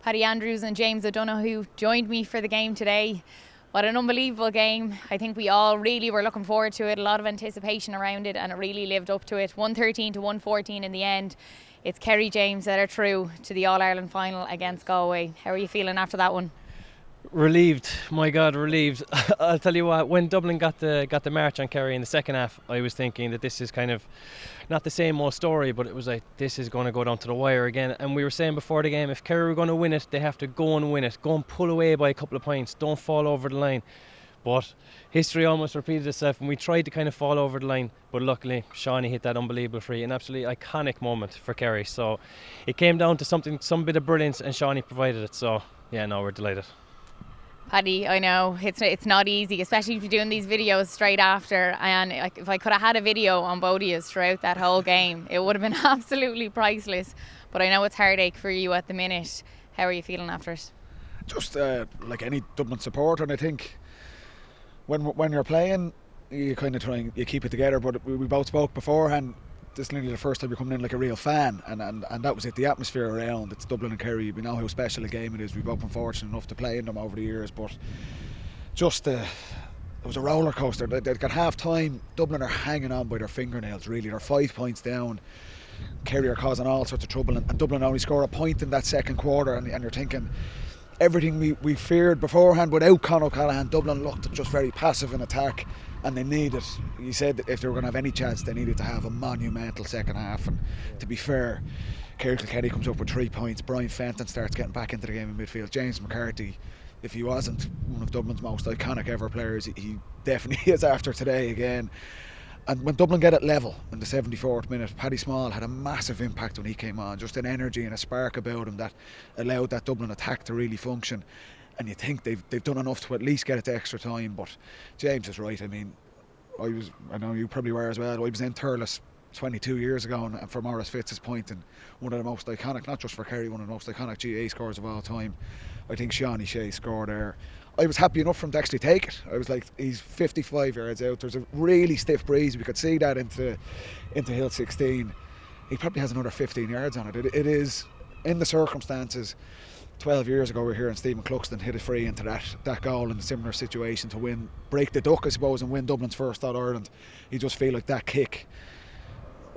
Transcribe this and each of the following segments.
Paddy Andrews and James O'Donoghue joined me for the game today. What an unbelievable game. I think we all really were looking forward to it, a lot of anticipation around it, and it really lived up to it. 113 to 114 in the end. It's Kerry, James, that are through to the All-Ireland final against Galway. How are you feeling after that one? Relieved, my God, relieved. I'll tell you what, when Dublin got the march on Kerry in the second half, I was thinking that this is kind of not the same old story, but it was like, this is going to go down to the wire again. And we were saying before the game, if Kerry were going to win it, they have to go and win it. Go and pull away by a couple of points. Don't fall over the line. But history almost repeated itself, and we tried to kind of fall over the line. But luckily, Seanie hit that unbelievable free, an absolutely iconic moment for Kerry. So it came down to some bit of brilliance, and Seanie provided it. So yeah, no, we're delighted. Paddy, I know it's not easy, especially if you're doing these videos straight after. And if I could have had a video on both of you throughout that whole game, it would have been absolutely priceless. But I know it's heartache for you at the minute. How are you feeling after it? Just like any Dublin supporter, and I think when you're playing, you kind of try and you keep it together. But we both spoke beforehand. This is nearly the first time you're coming in like a real fan, and that was it. The atmosphere around, it's Dublin and Kerry. We know how special a game it is. We've both been fortunate enough to play in them over the years, but just it was a roller coaster. They got half time. Dublin are hanging on by their fingernails. Really, they're 5 points down. Kerry are causing all sorts of trouble, and Dublin only score a point in that second quarter, and you're thinking everything we feared beforehand. Without Conor O'Callaghan, Dublin looked just very passive in attack. And they needed, he said that if they were going to have any chance, they needed to have a monumental second half. And to be fair, Kerry Kilkenny comes up with 3 points. Brian Fenton starts getting back into the game in midfield. James McCarthy, if he wasn't one of Dublin's most iconic ever players, he definitely is after today again. And when Dublin get it level in the 74th minute, Paddy Small had a massive impact when he came on. Just an energy and a spark about him that allowed that Dublin attack to really function. And you think they've done enough to at least get it to extra time. But James is right. I mean, I know you probably were as well. I was in Thurles 22 years ago, and for Maurice Fitz's point, and one of the most iconic, not just for Kerry, one of the most iconic GA scores of all time. I think Seanie Shea scored there. I was happy enough for him to actually take it. I was like, he's 55 yards out. There's a really stiff breeze. We could see that into Hill 16. He probably has another 15 yards on it. It is, in the circumstances, 12 years ago we were here and Stephen Cluxton hit it free into that goal in a similar situation to break the duck I suppose and win Dublin's first All-Ireland. You just feel like that kick,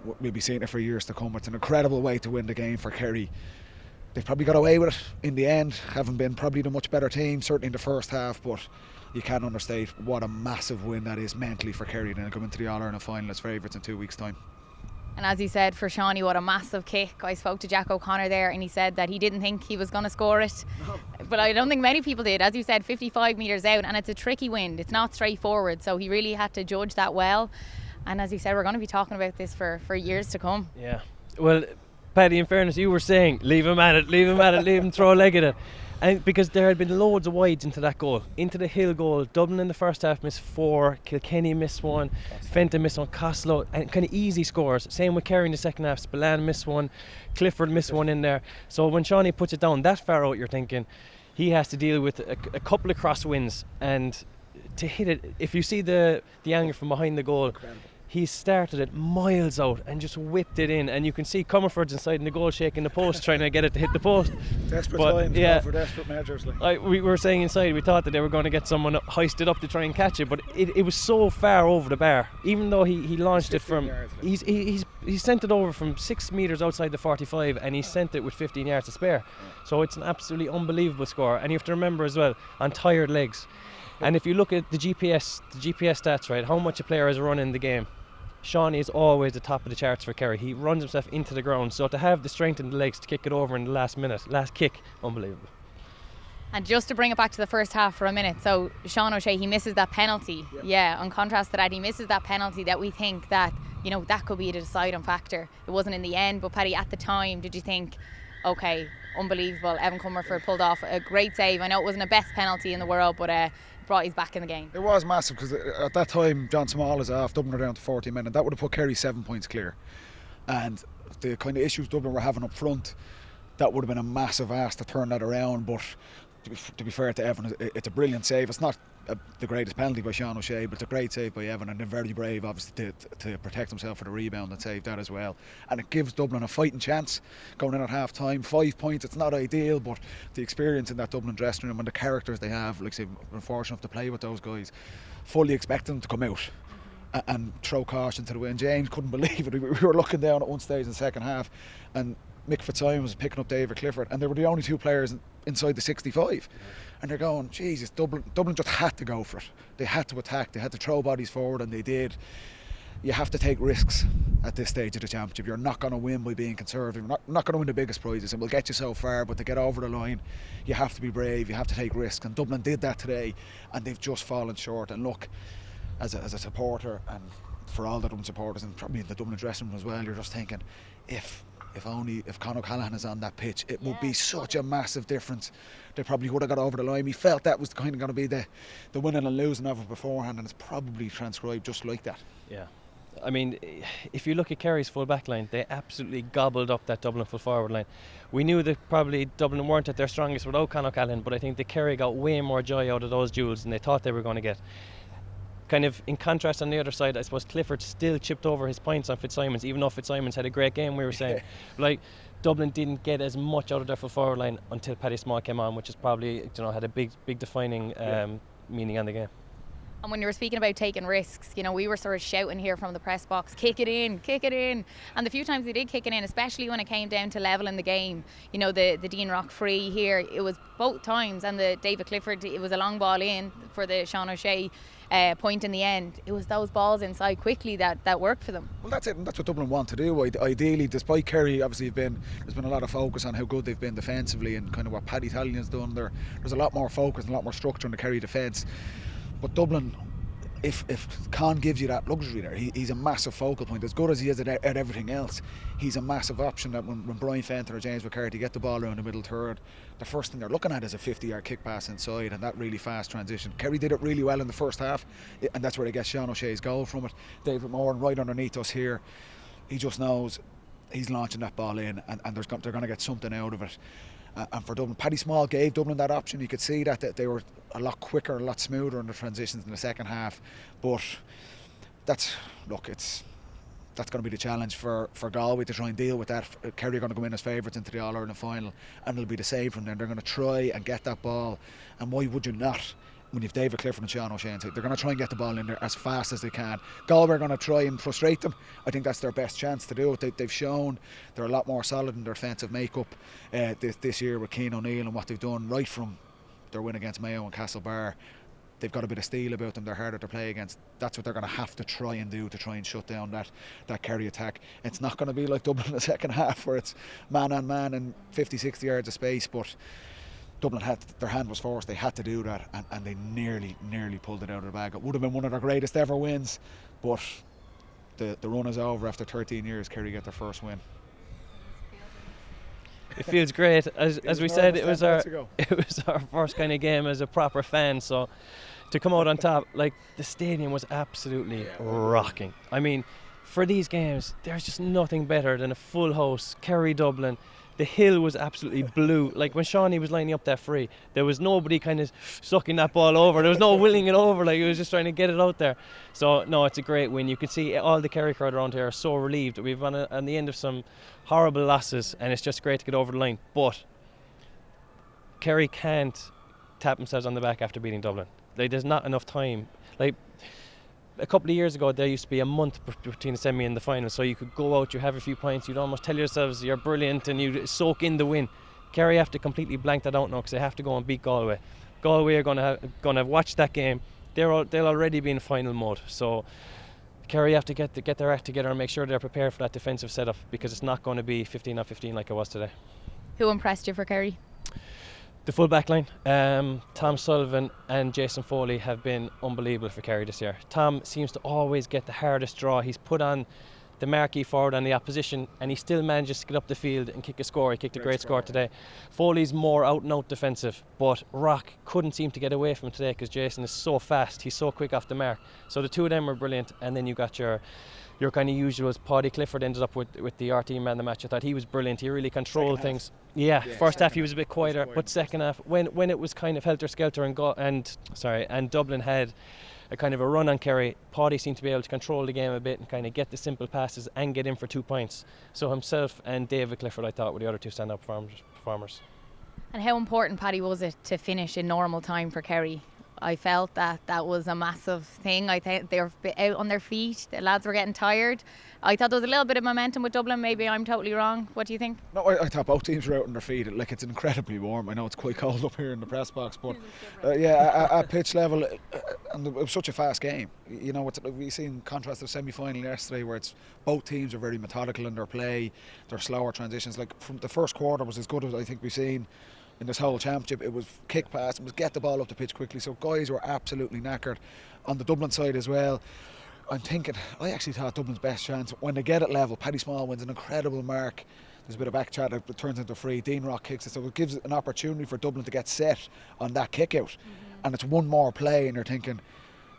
we'll be seeing it for years to come. It's an incredible way to win the game for Kerry. They've probably got away with it in the end, haven't been probably the much better team, certainly in the first half, but you can't understate what a massive win that is mentally for Kerry. Then come into the All-Ireland final as favourites in 2 weeks' time. And as you said, for Seanie, what a massive kick. I spoke to Jack O'Connor there and he said that he didn't think he was going to score it. No. But I don't think many people did. As you said, 55 metres out, and it's a tricky wind. It's not straightforward, so he really had to judge that well. And as you said, we're going to be talking about this for years to come. Yeah. Well, Paddy, in fairness, you were saying, leave him at it, leave him throw a leg at it. And because there had been loads of wides into that goal, into the Hill goal. Dublin in the first half missed 4, Kilkenny missed 1, Fenton missed 1, Costello, and kind of easy scores. Same with Kerry in the second half. Spillane missed 1, Clifford missed 1 in there. So when Seanie puts it down that far out, you're thinking he has to deal with a couple of crosswinds, and to hit it. If you see the angle from behind the goal. Incredible. He started it miles out and just whipped it in, and you can see Comerford's inside in the goal shaking the post trying to get it to hit the post. Desperate times for desperate measures. We were saying inside we thought that they were going to get someone hoisted up to try and catch it, but it was so far over the bar. Even though he launched it from he sent it over from 6 metres outside the 45, and he sent it with 15 yards to spare. So it's an absolutely unbelievable score, and you have to remember as well, on tired legs. And if you look at the GPS stats, right, how much a player has run in the game, Seanie is always the top of the charts for Kerry. He runs himself into the ground, so to have the strength in the legs to kick it over in the last kick, unbelievable. And just to bring it back to the first half for a minute, so Sean O'Shea, he misses that penalty. Yeah, on contrast to that, he misses that penalty that we think that, that could be a deciding factor. It wasn't in the end, but Paddy, at the time, did you think, okay, unbelievable, Evan Comerford pulled off a great save. I know it wasn't the best penalty in the world, but brought his back in the game. It was massive because at that time John Small is off, Dublin are down to 40 men, and that would have put Kerry 7 points clear. And the kind of issues Dublin were having up front, that would have been a massive ask to turn that around. But to be fair to Evan, it's a brilliant save. It's not the greatest penalty by Sean O'Shea, but it's a great save by Evan, and they're very brave, obviously, to protect himself for the rebound and save that as well. And it gives Dublin a fighting chance going in at half time. 5 points, it's not ideal, but the experience in that Dublin dressing room and the characters they have, like I say, we're fortunate enough to play with those guys, fully expect them to come out and throw caution to the wind. James couldn't believe it. We were looking down at one stage in the second half, and Mick Fitzsimons was picking up David Clifford, and they were the only 2 players inside the 65, and they're going, Jesus, Dublin just had to go for it. They had to attack, they had to throw bodies forward, and they did. You have to take risks at this stage of the championship. You're not going to win by being conservative. You're not going to win the biggest prizes, and we'll get you so far, but to get over the line, you have to be brave, you have to take risks, and Dublin did that today, and they've just fallen short. And look, as a supporter, and for all the Dublin supporters, and probably in the Dublin dressing room as well, you're just thinking, if Conor O'Callaghan is on that pitch, it would be such a massive difference. They probably would have got over the line. We felt that was kind of going to be the winning and losing of it beforehand, and it's probably transcribed just like that. Yeah. I mean, if you look at Kerry's full back line, they absolutely gobbled up that Dublin full forward line. We knew that probably Dublin weren't at their strongest without Conor O'Callaghan, but I think that Kerry got way more joy out of those duels than they thought they were going to get. Kind of in contrast on the other side, I suppose Clifford still chipped over his points on Fitzsimons, even though Fitzsimons had a great game, we were saying. Like, Dublin didn't get as much out of their full forward line until Paddy Small came on, which is probably, had a big defining meaning on the game. And when you were speaking about taking risks, we were sort of shouting here from the press box, kick it in. And the few times they did kick it in, especially when it came down to leveling the game, the Dean Rock free here, it was both times, and the David Clifford, it was a long ball in for the Sean O'Shea point in the end. It was those balls inside quickly that worked for them. Well, that's it, and that's what Dublin want to do. Ideally, despite Kerry, obviously, there's been a lot of focus on how good they've been defensively and kind of what Paddy has done there. There's a lot more focus and a lot more structure in the Kerry defence. But Dublin, if Con gives you that luxury there, he's a massive focal point. As good as he is at everything else, he's a massive option that when Brian Fenton or James McCarthy get the ball around the middle third, the first thing they're looking at is a 50-yard kick pass inside, and that really fast transition. Kerry did it really well in the first half, and that's where they get Sean O'Shea's goal from it. David Moore right underneath us here, he just knows he's launching that ball in, and they're going to get something out of it. And for Dublin, Paddy Small gave Dublin that option. You could see that they were a lot quicker, a lot smoother in the transitions in the second half. But that's going to be the challenge for Galway to try and deal with that. Kerry are going to go in as favourites into the All-Ireland final, and it'll be the save from them. They're going to try and get that ball, and why would you not? When you've David Clifford and Sean O'Shea, they're going to try and get the ball in there as fast as they can. Galway are going to try and frustrate them. I think that's their best chance to do it. They've shown they're a lot more solid in their defensive makeup this year with Cian O'Neill and what they've done right from their win against Mayo and Castlebar. They've got a bit of steel about them. They're harder to play against. That's what they're going to have to try and do to try and shut down that Kerry attack. It's not going to be like Dublin in the second half where it's man on man and 50-60 yards of space, but Dublin their hand was forced. They had to do that, and they nearly pulled it out of the bag. It would have been one of their greatest ever wins, but the run is over. After 13 years, Kerry get their first win. It feels great. As we said, it was our first kind of game as a proper fan. So to come out on top, like, the stadium was absolutely rocking. I mean, for these games, there's just nothing better than a full house. Kerry Dublin. The hill was absolutely blue. Like, when Seanie was lining up that free, there was nobody kind of sucking that ball over. There was no willing it over. Like, he was just trying to get it out there. So, no, it's a great win. You can see all the Kerry crowd around here are so relieved. We've on the end of some horrible losses, and it's just great to get over the line. But Kerry can't tap themselves on the back after beating Dublin. Like, there's not enough time. Like, a couple of years ago, there used to be a month between the semi and the final, so you could go out, you have a few points, you'd almost tell yourselves you're brilliant and you soak in the win. Kerry have to completely blank that out now because they have to go and beat Galway. Galway are going to watch that game. They'll already be in final mode, so Kerry have to get their act together and make sure they're prepared for that defensive setup, because it's not going to be 15-15 like it was today. Who impressed you for Kerry? The full back line, Tom Sullivan and Jason Foley have been unbelievable for Kerry this year. Tom seems to always get the hardest draw. He's put on the marquee forward on the opposition, and he still manages to get up the field and kick a score. He kicked a great score today. Foley's more out and out defensive, but Rock couldn't seem to get away from him today because Jason is so fast. He's so quick off the mark. So the two of them were brilliant, and then you got your your kind of usuals. Paddy Clifford ended up with the RT man of the match. I thought he was brilliant. He really controlled things. Yeah, first half he was a bit quieter, but second half, when it was kind of helter skelter and Dublin had a kind of a run on Kerry, Paddy seemed to be able to control the game a bit and kind of get the simple passes and get in for 2 points. So himself and David Clifford, I thought, were the other two standout performers. And how important, Paddy, was it to finish in normal time for Kerry? I felt that was a massive thing. I think they were out on their feet. The lads were getting tired. I thought there was a little bit of momentum with Dublin. Maybe I'm totally wrong. What do you think? No, I thought both teams were out on their feet. Like, it's incredibly warm. I know it's quite cold up here in the press box, but at pitch level, and it was such a fast game. You know, we've seen contrast to the semi-final yesterday, where it's both teams are very methodical in their play. Their slower transitions. Like, from the first quarter was as good as I think we've seen in this whole championship. It was kick pass, it was get the ball up the pitch quickly. So guys were absolutely knackered. On the Dublin side as well, I actually thought Dublin's best chance, when they get it level, Paddy Small wins an incredible mark. There's a bit of back chat, it turns into a free. Dean Rock kicks it, so it gives an opportunity for Dublin to get set on that kick out. And it's one more play, and you're thinking,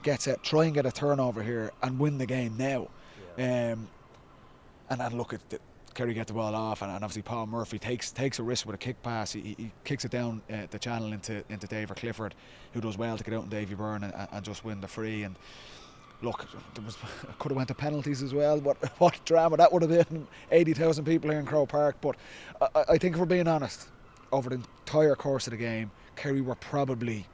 get set, try and get a turnover here and win the game now. And then look at Kerry get the ball off, and obviously Paul Murphy takes a risk with a kick pass. He kicks it down the channel into David Clifford, who does well to get out on Davy Byrne and just win the free. And look, could have went to penalties as well. What drama that would have been! 80,000 people here in Croke Park. But I think, if we're being honest, over the entire course of the game, Kerry were probably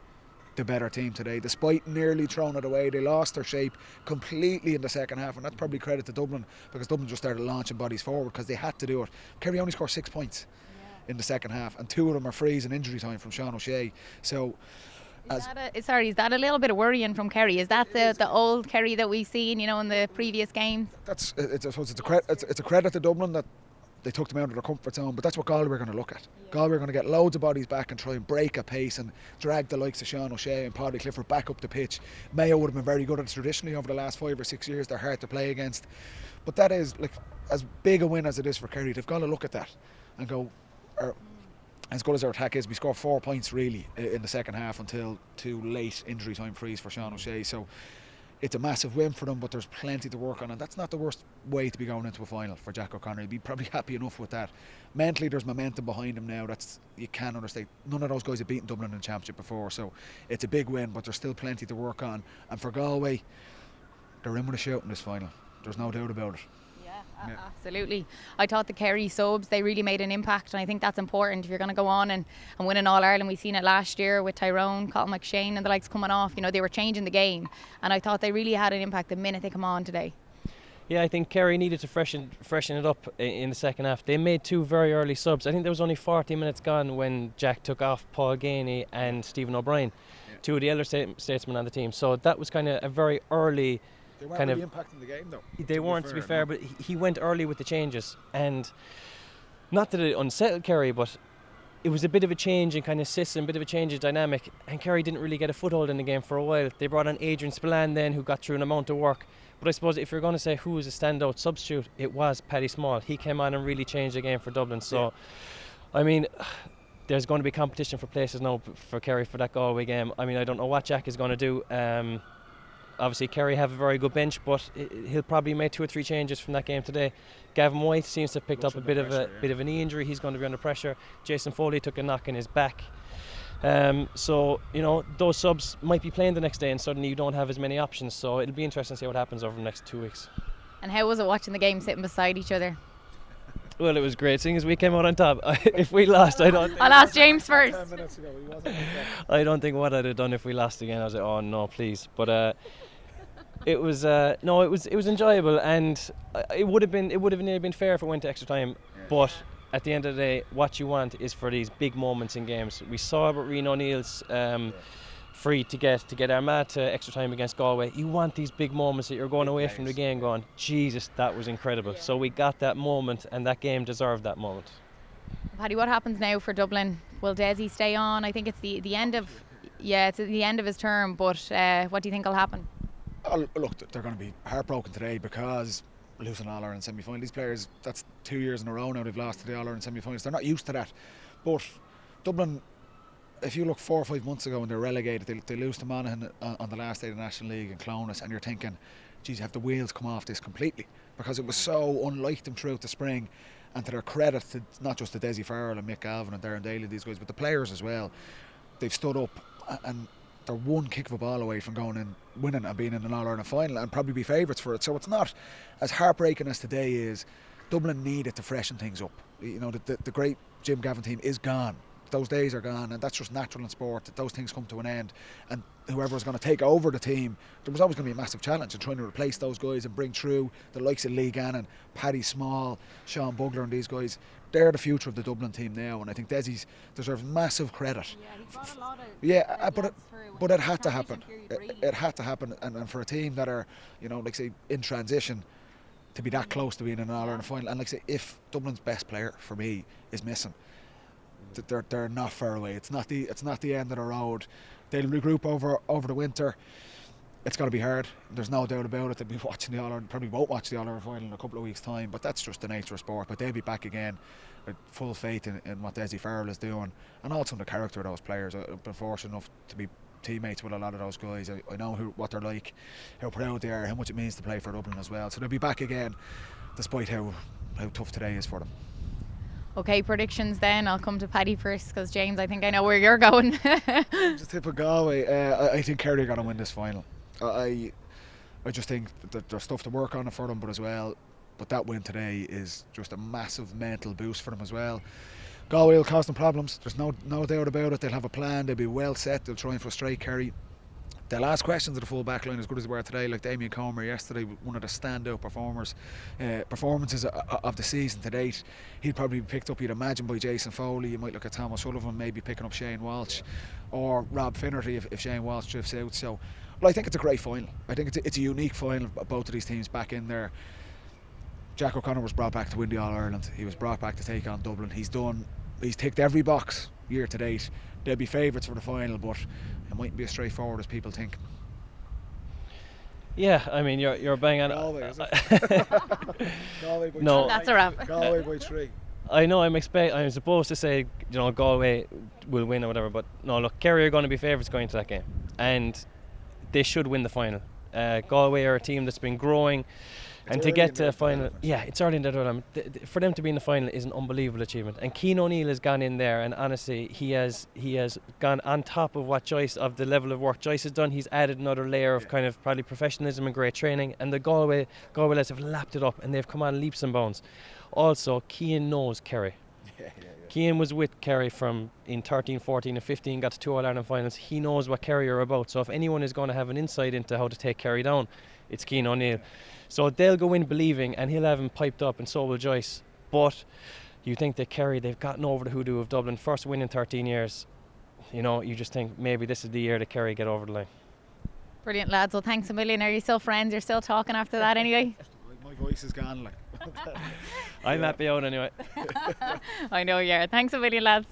the better team today, despite nearly throwing it away. They lost their shape completely in the second half, and that's probably credit to Dublin, because Dublin just started launching bodies forward because they had to do it. Kerry only scored 6 points in the second half, and 2 of them are frees in injury time from Sean O'Shea. So is that a little bit of worrying from Kerry? Is that the old Kerry that we've seen, in the previous games? It's a credit to Dublin that they took them out of their comfort zone, but that's what Galway are going to look at. Galway are going to get loads of bodies back and try and break a pace and drag the likes of Sean O'Shea and Paddy Clifford back up the pitch. Mayo would have been very good at it traditionally over the last 5 or 6 years. They're hard to play against, but that is, like, as big a win as it is for Kerry. They've got to look at that and go, as good as our attack is, we scored 4 points really in the second half until 2 late injury time frees for Sean O'Shea. So it's a massive win for them, but there's plenty to work on, and that's not the worst way to be going into a final for Jack O'Connor. He'd be probably happy enough with that. Mentally, there's momentum behind him now. You can't understate. None of those guys have beaten Dublin in the championship before, so it's a big win, but there's still plenty to work on. And for Galway, they're in with a shout in this final. There's no doubt about it. Yeah. Absolutely. I thought the Kerry subs, they really made an impact, and I think that's important if you're going to go on and win an All-Ireland. We've seen it last year with Tyrone, Colin McShane and the likes coming off. They were changing the game, and I thought they really had an impact the minute they come on today. Yeah, I think Kerry needed to freshen it up in the second half. They made 2 very early subs. I think there was only 40 minutes gone when Jack took off Paul Gainey and Stephen O'Brien, 2 of the elder statesmen on the team. So that was kind of a very early. They weren't really impacting the game, though. They weren't, to be fair, but he went early with the changes. And not that it unsettled Kerry, but it was a bit of a change in kind of system, a bit of a change in dynamic. And Kerry didn't really get a foothold in the game for a while. They brought on Adrian Spillane then, who got through an amount of work. But I suppose if you're going to say who was a standout substitute, it was Paddy Small. He came on and really changed the game for Dublin. So, I mean, there's going to be competition for places now for Kerry for that Galway game. I mean, I don't know what Jack is going to do. Obviously, Kerry have a very good bench, but he'll probably make 2 or 3 changes from that game today. Gavin White seems to have picked up a bit of a knee injury. He's going to be under pressure. Jason Foley took a knock in his back. So, those subs might be playing the next day, and suddenly you don't have as many options. So it'll be interesting to see what happens over the next 2 weeks. And how was it watching the game sitting beside each other? Well, it was great, seeing as we came out on top. If we lost, I'll ask James first. 10 minutes ago, he wasn't. I don't think what I'd have done if we lost again. I was like, oh no, please. But it was it was enjoyable, and it would have nearly been fair if it went to extra time. Yeah. But at the end of the day, what you want is for these big moments in games. We saw about Rian O'Neill's free to get Armagh to extra time against Galway. You want these big moments that you're going away from the game going, Jesus, that was incredible. Yeah. So we got that moment, and that game deserved that moment. Paddy, what happens now for Dublin? Will Desi stay on? I think it's the end of his term, but what do you think will happen? Oh, look, they're going to be heartbroken today because losing All-Ireland semi-final. These players, that's 2 years in a row now they've lost to the All-Ireland semi-finals. They're not used to that. But Dublin, if you look 4 or 5 months ago when they're relegated, they lose to Monaghan on the last day of the National League in Clonus, and you're thinking geez, have the wheels come off this completely, because it was so unlike them throughout the spring. And to their credit, to not just to Desi Farrell and Mick Galvin and Darren Daly, these guys, but the players as well, they've stood up and they're one kick of a ball away from going and winning and being in an All-Ireland final and probably be favourites for it. So it's not as heartbreaking as today is. Dublin needed to freshen things up. You know, the great Jim Gavin team is gone. Those days are gone, and that's just natural in sport, that those things come to an end. And whoever was going to take over the team, there was always going to be a massive challenge in trying to replace those guys and bring through the likes of Lee Gannon, Paddy Small, Sean Bugler and these guys. They're the future of the Dublin team now, and I think Desi's deserves massive credit. Yeah, he brought a lot of but it had to happen. It had to happen, and for a team that are, you know, like say in transition, to be that close to being in an All-Ireland final, and like say if Dublin's best player for me is missing, they're not far away. It's not the end of the road. They'll regroup over the winter. It's going to be hard. There's no doubt about it. They'll be watching the All-Ireland, probably won't watch the All-Ireland final in a couple of weeks' time, but that's just the nature of sport. But they'll be back again with full faith in what Desi Farrell is doing, and also in the character of those players. I've been fortunate enough to be teammates with a lot of those guys. I know what they're like, how proud they are, how much it means to play for Dublin as well. So they'll be back again, despite how tough today is for them. Okay, predictions then. I'll come to Paddy first, because James, I think I know where you're going. Just tip of Galway. I think Kerry are going to win this final. I just think that there's stuff to work on for them, but as well, but that win today is just a massive mental boost for them as well. Galway will cause them problems. There's no doubt about it. They'll have a plan. They'll be well set. They'll try and frustrate Kerry. They'll ask questions of the full back line as good as they were today, like Damien Comer yesterday, one of the standout performances of the season to date. He'd probably be picked up, you'd imagine, by Jason Foley. You might look at Thomas Sullivan maybe picking up Shane Walsh, or Rob Finnerty if Shane Walsh drifts out. So, well, I think it's a great final. I think it's a unique final. Both of these teams back in there. Jack O'Connor was brought back to win the All-Ireland. He was brought back to take on Dublin. He's ticked every box year to date. They'll be favourites for the final, but it mightn't be as straightforward as people think. Yeah, I mean, you're bang on. Galway, is it? Galway by No. 3. That's a wrap. Galway by 3. I know I'm supposed to say, you know, Galway will win or whatever, but no, look, Kerry are going to be favourites going to that game, and they should win the final. Galway are a team that's been growing, and to get to a final, it's early in the development. For them to be in the final is an unbelievable achievement. And Cian O'Neill has gone in there, and honestly, he has gone on top of what of the level of work Joyce has done. He's added another layer of kind of probably professionalism and great training, and the Galway lads have lapped it up, and they've come on leaps and bounds. Also, Cian knows Kerry. Cian was with Kerry in 13, 14 and 15, got to 2 All-Ireland finals. He knows what Kerry are about. So if anyone is going to have an insight into how to take Kerry down, it's Cian O'Neill. So they'll go in believing, and he'll have him piped up, and so will Joyce. But you think that Kerry, they've gotten over the hoodoo of Dublin. First win in 13 years. You know, you just think maybe this is the year that Kerry get over the line. Brilliant, lads. Well, thanks a million. Are you still friends? You're still talking after that anyway? My voice is gone. Like. I'm happy out anyway. I know you are. Thanks a million, lads.